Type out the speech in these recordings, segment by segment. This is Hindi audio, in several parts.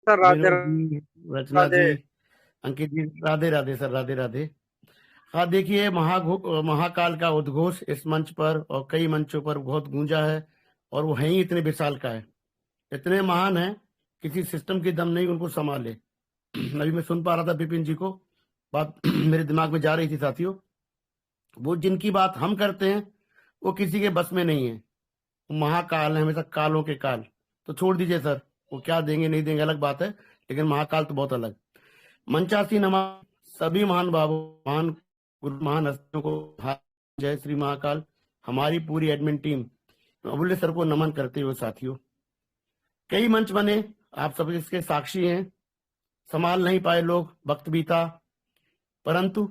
सर राधे विनोद जी, रचना राधे। जी, अंकित जी, राधे राधे सर, राधे राधे। हाँ देखिए, महाकाल का उद्घोष इस मंच पर और कई मंचों पर बहुत गूंजा है, और वो है ही इतने विशाल का है, इतने महान है, किसी सिस्टम की दम नहीं उनको संभाले। अभी मैं सुन पा रहा था विपिन जी को, बात मेरे दिमाग में जा रही थी साथियों। वो जिनकी बात हम करते हैं वो किसी के बस में नहीं है। वो महाकाल है, हमेशा कालों के काल। तो छोड़ दीजिए सर, वो क्या देंगे नहीं देंगे अलग बात है, लेकिन महाकाल तो बहुत अलग। मंचासीन हमारे सभी महान बाबू, महान गुरु, महान हस्तियों को जय श्री महाकाल। हमारी पूरी एडमिन टीम अमूल्य सर को नमन करते हुए साथियों, कई मंच बने, आप सब इसके साक्षी हैं। संभाल नहीं पाए लोग, वक्त बीता, परंतु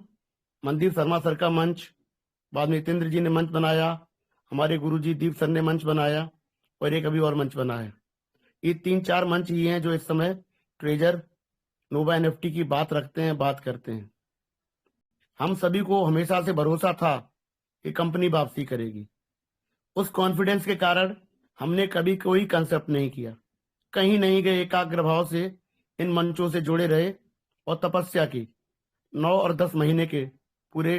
मनदीप शर्मा सर का मंच, बाद में जितेंद्र जी ने मंच बनाया, हमारे गुरुजी दीप सर ने मंच बनाया, और एक अभी और मंच बना है। ये 3-4 मंच ही हैं जो इस समय ट्रेजर नोवा एनएफटी की बात रखते हैं, बात करते हैं। हम सभी को हमेशा से भरोसा था कि कंपनी वापसी करेगी। उस कॉन्फिडेंस के कारण हमने कभी कोई कंसेप्ट नहीं किया, कहीं नहीं गए, एकाग्र भाव से इन मंचों से जुड़े रहे और तपस्या की। 9 और 10 महीने के पूरे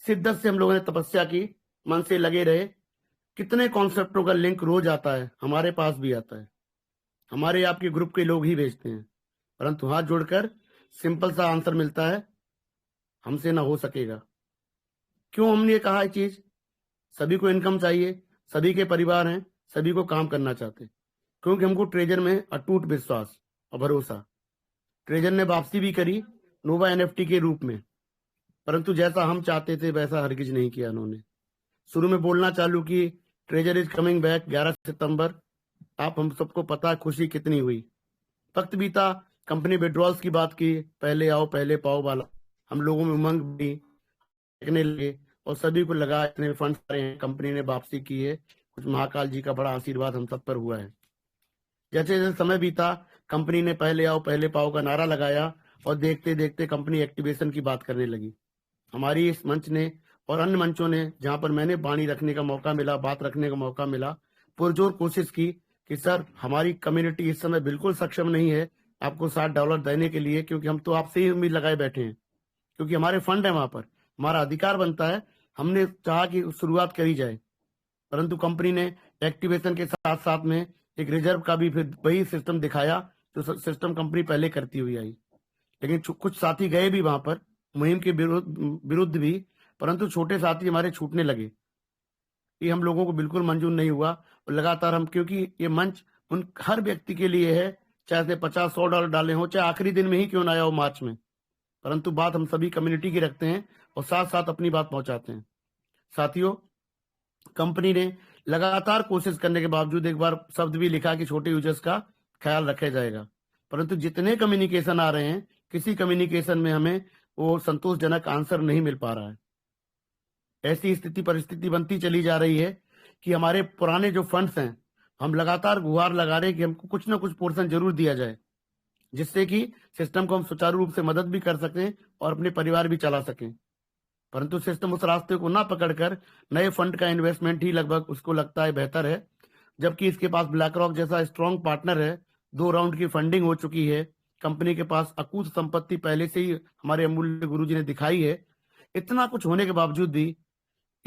शिद्दत से हम लोगों ने तपस्या की, मन से लगे रहे। कितने कॉन्सेप्टों का लिंक रोज आता है, हमारे पास भी आता है, हमारे आपके ग्रुप के लोग ही भेजते हैं, परंतु हाथ जोड़कर सिंपल सा आंसर मिलता है, हमसे ना हो सकेगा। क्यों हमने ये कहा है चीज? सभी को इनकम चाहिए, सभी के परिवार हैं, सभी को काम करना चाहते, क्योंकि हमको ट्रेजर में अटूट विश्वास और भरोसा। ट्रेजर ने वापसी भी करी नोवा एनएफटी के रूप में, परंतु जैसा हम चाहते थे वैसा हरगिज नहीं किया उन्होंने। शुरू में बोलना चालू की, ट्रेजर इज कमिंग बैक 11 सितंबर। आप हम सबको पता है खुशी कितनी हुई। वक्त बीता, कंपनी विड्रॉल्स की बात की, पहले आओ पहले पाओ वाला, हम लोगों में उमंग भी देखने लगे, और सभी को लगा इतने फंड आ रहे हैं, कंपनी ने वापसी की है, कुछ महाकाल जी का बड़ा आशीर्वाद हम सब पर हुआ है। जैसे जैसे समय बीता, कंपनी ने पहले आओ पहले पाओ का नारा लगाया, और देखते देखते कंपनी एक्टिवेशन की बात करने लगी। हमारी इस मंच ने और अन्य मंचों ने, जहां पर मैंने वाणी रखने का मौका मिला, बात रखने का मौका मिला, पुरजोर कोशिश की कि सर हमारी कम्युनिटी इस समय बिल्कुल सक्षम नहीं है आपको $60 देने के लिए, क्योंकि हम तो आपसे ही उम्मीद लगाए बैठे हैं, क्योंकि हमारे फंड है वहां पर, हमारा अधिकार बनता है। हमने चाहा कि शुरुआत करी जाए, परंतु कंपनी ने एक्टिवेशन के साथ साथ में एक रिजर्व का भी फिर वही सिस्टम दिखाया जो सिस्टम कंपनी पहले करती हुई आई। लेकिन कुछ साथी गए भी वहां पर मुहिम के विरुद्ध भी, परंतु छोटे साथी हमारे छूटने लगे। ये हम लोगों को बिल्कुल मंजूर नहीं हुआ, और लगातार हम, क्योंकि ये मंच उन हर व्यक्ति के लिए है, चाहे से $50-100 डाले हो, चाहे आखिरी दिन में ही क्यों ना आया हो मार्च में, परंतु बात हम सभी कम्युनिटी की रखते हैं और साथ साथ अपनी बात पहुंचाते हैं। साथियों, कंपनी ने लगातार कोशिश करने के बावजूद एक बार शब्द भी लिखा कि छोटे यूजर्स का ख्याल रखा जाएगा, परंतु जितने कम्युनिकेशन आ रहे हैं, किसी कम्युनिकेशन में हमें वो संतोषजनक आंसर नहीं मिल पा रहा है। ऐसी स्थिति परिस्थिति बनती चली जा रही है कि हमारे पुराने जो फंड्स हैं, हम लगातार गुहार लगा रहे हैं कि हमको कुछ ना कुछ पोर्शन जरूर दिया जाए, जिससे कि सिस्टम को हम सुचारू रूप से मदद भी कर सकें और अपने परिवार भी चला सकें। परंतु सिस्टम उस रास्ते को ना पकड़कर नए फंड का इन्वेस्टमेंट ही लगभग उसको लगता है बेहतर है, जबकि इसके पास ब्लैक रॉक जैसा स्ट्रॉन्ग पार्टनर है, 2 राउंड की फंडिंग हो चुकी है, कंपनी के पास अकूत संपत्ति पहले से ही हमारे अमूल्य गुरुजी ने दिखाई है। इतना कुछ होने के बावजूद भी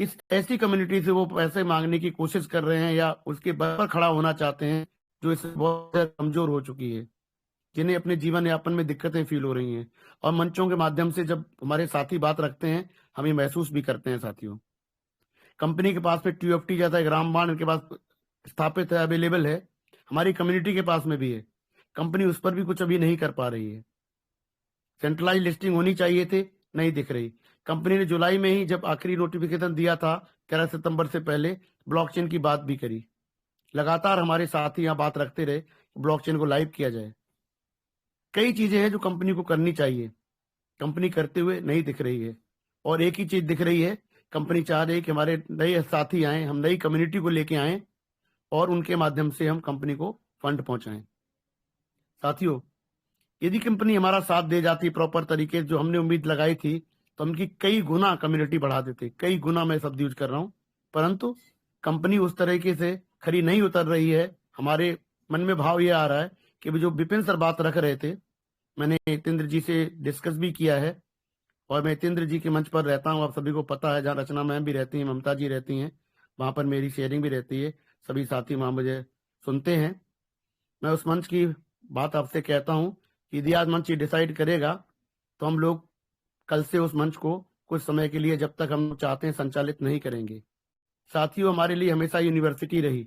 इस ऐसी कम्युनिटी से वो पैसे मांगने की कोशिश कर रहे हैं या उसके बराबर खड़ा होना चाहते हैं, जो इससे बहुत ज्यादा कमजोर हो चुकी है, जिन्हें अपने जीवन यापन में दिक्कतें फील हो रही हैं। और मंचों के माध्यम से जब हमारे साथी बात रखते हैं, हम ये महसूस भी करते हैं साथियों। कंपनी के पास में TFT जैसा एक रामबाण इनके पास स्थापित है, अवेलेबल है, हमारी कम्युनिटी के पास में भी है, कंपनी उस पर भी कुछ अभी नहीं कर पा रही है। सेंट्रलाइज लिस्टिंग होनी चाहिए थे, नहीं दिख रही। कंपनी ने जुलाई में ही जब आखिरी नोटिफिकेशन दिया था 11 सितंबर से पहले, ब्लॉकचेन की बात भी करी। लगातार हमारे साथी यहाँ बात रखते रहे ब्लॉकचेन को लाइव किया जाए। कई चीजें हैं जो कंपनी को करनी चाहिए, कंपनी करते हुए नहीं दिख रही है। और एक ही चीज दिख रही है, कंपनी चाह रही है कि हमारे नए साथी आए, हम नई कम्युनिटी को लेके आए और उनके माध्यम से हम कंपनी को फंड पहुंचाएं। साथियों, यदि कंपनी हमारा साथ दे जाती प्रॉपर तरीके से, जो हमने उम्मीद लगाई थी, तो उनकी कई गुना कम्युनिटी बढ़ा देते, कई गुना, मैं शब्द यूज कर रहा हूं। परंतु कंपनी उस तरीके से खरी नहीं उतर रही है। हमारे मन में भाव ये आ रहा है कि जो विपिन सर बात रख रहे थे, मैंने हितेंद्र जी से डिस्कस भी किया है, और मैं हितेंद्र जी के मंच पर रहता हूँ, आप सभी को पता है, जहाँ रचना मैम भी रहती हैं, ममता जी रहती हैं, वहाँ पर मेरी शेयरिंग भी रहती है, सभी साथी वहाँ मुझे सुनते हैं। मैं उस मंच की बात आपसे कहता हूँ कि यदि आज मंच ये डिसाइड करेगा तो हम लोग कल से उस मंच को कुछ समय के लिए, जब तक हम चाहते हैं, संचालित नहीं करेंगे। साथियों, हमारे लिए हमेशा यूनिवर्सिटी रही।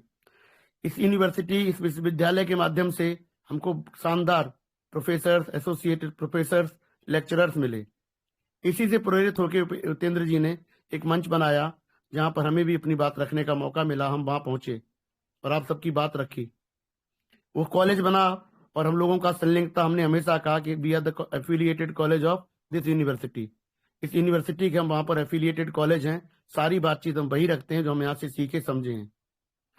इस यूनिवर्सिटी, इस विश्वविद्यालय के माध्यम से हमको शानदार प्रोफेसर, एसोसिएटेड प्रोफेसर, लेक्चरर्स मिले। इसी से प्रेरित होकर हितेंद्र जी ने एक मंच बनाया जहां पर हमें भी अपनी बात रखने का मौका मिला। हम वहां पहुंचे और आप सबकी बात रखी। वो कॉलेज बना और हम लोगों का संलिग्नता, हमने हमेशा कहा कि we are the affiliated college of this university. इस यूनिवर्सिटी के हम वहां पर एफिलिएटेड कॉलेज हैं। सारी बातचीत हम वही रखते हैं जो हम यहाँ से सीखे समझे हैं।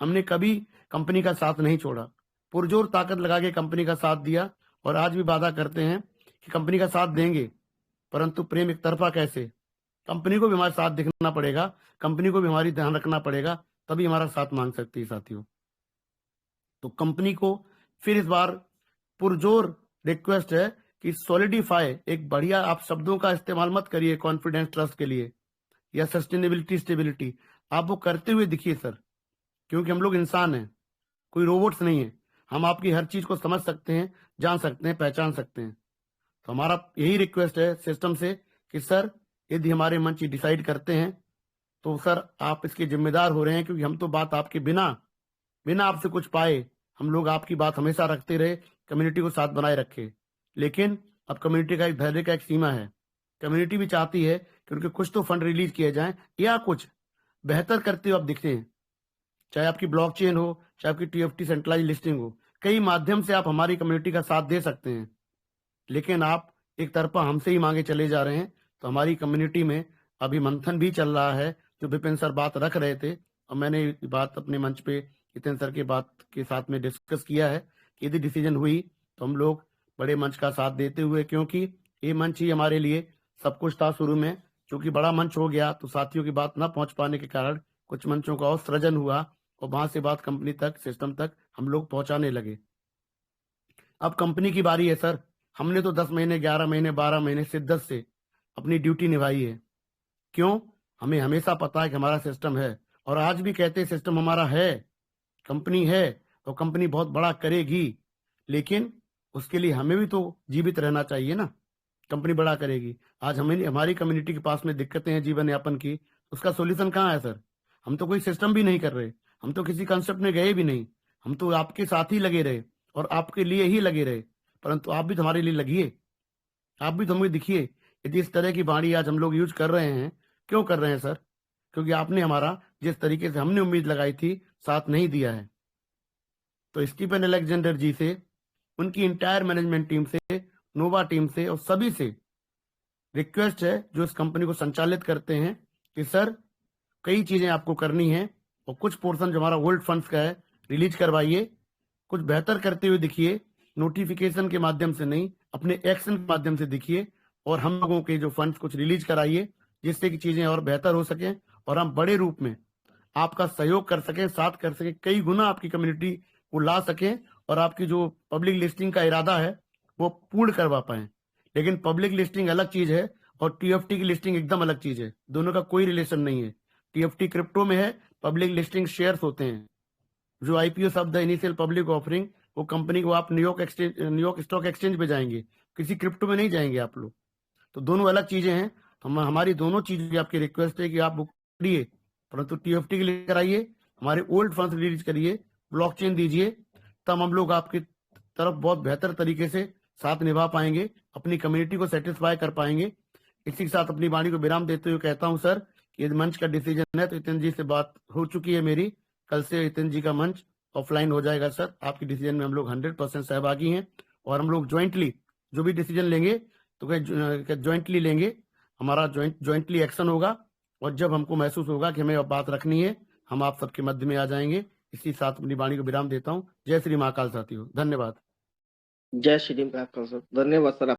हमने कभी कंपनी का साथ नहीं छोड़ा, पुरजोर ताकत लगा के कंपनी का साथ दिया, और आज भी वादा करते हैं कि कंपनी का साथ देंगे, परंतु प्रेम एक तरफा कैसे। कंपनी को भी हमारे साथ दिखना पड़ेगा, कंपनी को भी हमारी ध्यान रखना पड़ेगा, तभी हमारा साथ मांग सकती है साथियों। तो कंपनी को फिर इस बार पुरजोर रिक्वेस्ट है कि सॉलिडिफाई, एक बढ़िया, आप शब्दों का इस्तेमाल मत करिए कॉन्फिडेंस ट्रस्ट के लिए या सस्टेनेबिलिटी स्टेबिलिटी, आप वो करते हुए दिखिए सर, क्योंकि हम लोग इंसान हैं, कोई रोबोट्स नहीं है। हम आपकी हर चीज को समझ सकते हैं, जान सकते हैं, पहचान सकते हैं। तो हमारा यही रिक्वेस्ट है सिस्टम से कि सर, यदि हमारे मंच डिसाइड करते हैं तो सर आप इसके जिम्मेदार हो रहे हैं, क्योंकि हम तो बात आपके बिना आपसे कुछ पाए, हम लोग आपकी बात हमेशा रखते रहे, कम्युनिटी को साथ बनाए रखे। लेकिन अब कम्युनिटी का एक धैर्य का एक सीमा है। कम्युनिटी भी चाहती है कि उनके कुछ तो फंड रिलीज किए जाएं या कुछ बेहतर करते हुए आप दिखते हैं, चाहे आपकी ब्लॉकचेन हो, चाहे आपकी TFT सेंट्रलाइज लिस्टिंग हो, कई माध्यम से आप हमारी कम्युनिटी का साथ दे सकते हैं। लेकिन आप एक तरफा हमसे ही मांगे चले जा रहे हैं। तो हमारी कम्युनिटी में अभी मंथन भी चल रहा है, जो विपिन सर बात रख रहे थे, और मैंने ये बात अपने मंच पे हितेंद्र सर के बात के साथ में डिस्कस किया है कि यदि डिसीजन हुई तो हम लोग बड़े मंच का साथ देते हुए, क्योंकि ये मंच ही हमारे लिए सब कुछ था शुरू में। चूंकि बड़ा मंच हो गया तो साथियों की बात ना पहुंच पाने के कारण कुछ मंचों का और सृजन हुआ, और वहां से बात कंपनी तक, सिस्टम तक हम लोग पहुंचाने लगे। अब कंपनी की बारी है सर। हमने तो 10 महीने, 11 महीने, 12 महीने शिद्दत से अपनी ड्यूटी निभाई है। क्यों? हमें हमेशा पता है कि हमारा सिस्टम है, और आज भी कहते हैं सिस्टम हमारा है, कंपनी है, और कंपनी बहुत बड़ा करेगी। लेकिन उसके लिए हमें भी तो जीवित रहना चाहिए ना। कंपनी बड़ा करेगी, आज हमें, हमारी कम्युनिटी के पास में दिक्कतें हैं जीवन यापन की, उसका सोल्यूशन कहाँ है सर? हम तो कोई सिस्टम भी नहीं कर रहे, हम तो किसी कंसेप्ट में गए भी नहीं, हम तो आपके साथ ही लगे रहे और आपके लिए ही लगे रहे। परंतु आप भी तो हमारे लिए लगिए, आप भी तो हमें दिखिए। यदि इस तरह की वाणी आज हम लोग यूज कर रहे हैं, क्यों कर रहे हैं सर? क्योंकि आपने हमारा, जिस तरीके से हमने उम्मीद लगाई थी, साथ नहीं दिया है। तो स्टीफन अलेक्जेंडर जी से, उनकी इंटायर मैनेजमेंट टीम से, नोवा टीम से और सभी से रिक्वेस्ट है जो इस कंपनी को संचालित करते हैं कि सर, कई चीजें आपको करनी है, और कुछ पोर्शन जो हमारा ओल्ड फंड्स का है रिलीज करवाइए, कुछ बेहतर करते हुए दिखिए, नोटिफिकेशन के माध्यम से नहीं, अपने एक्शन के माध्यम से दिखिए, और हम लोगों के जो फंड्स कुछ रिलीज कराइए, जिससे कि चीजें और बेहतर हो सकें, और हम बड़े रूप में आपका सहयोग कर सकें, साथ कर सकें, कई गुना आपकी कम्युनिटी को ला सकें, और आपकी जो पब्लिक लिस्टिंग का इरादा है वो पूर्ण करवा पाए। लेकिन पब्लिक लिस्टिंग अलग चीज है और TFT की लिस्टिंग एकदम अलग चीज है, दोनों का कोई रिलेशन नहीं है। TFT क्रिप्टो में है, पब्लिक लिस्टिंग शेयर्स होते हैं। जो IPO शब्द है, इनिशियल पब्लिक ऑफरिंग, वो कंपनी को आप न्यूयॉर्क स्टॉक एक्सचेंज पे जाएंगे, किसी क्रिप्टो में नहीं जाएंगे आप लोग। तो दोनों अलग चीजें हैं। हमारी दोनों चीजें आपकी रिक्वेस्ट है कि आप बुक करिए, परंतु TFT के लिए कराइए, हमारे ओल्ड फंड्स रिलीज करिए, ब्लॉकचेन दीजिए, तब हम लोग आपकी तरफ बहुत बेहतर तरीके से साथ निभा पाएंगे, अपनी कम्युनिटी को सेटिस्फाई कर पाएंगे। इसी के साथ अपनी वाणी को विराम देते हुए कहता हूं सर, कि यदि मंच का डिसीजन है तो हितेंद्र जी से बात हो चुकी है मेरी, कल से हितेंद्र जी का मंच ऑफलाइन हो जाएगा सर। आपके डिसीजन में हम लोग 100% सहभागी हैं, और हम लोग ज्वाइंटली जो भी डिसीजन लेंगे तो ज्वाइंटली लेंगे, हमारा ज्वाइंटली एक्शन होगा, और जब हमको महसूस होगा कि हमें अब बात रखनी है, हम आप सबके मध्य में आ जाएंगे। इसी साथ अपनी वाणी को विराम देता हूँ। जय श्री महाकाल साथियों, धन्यवाद। जय श्री महाकाल सर, धन्यवाद सर।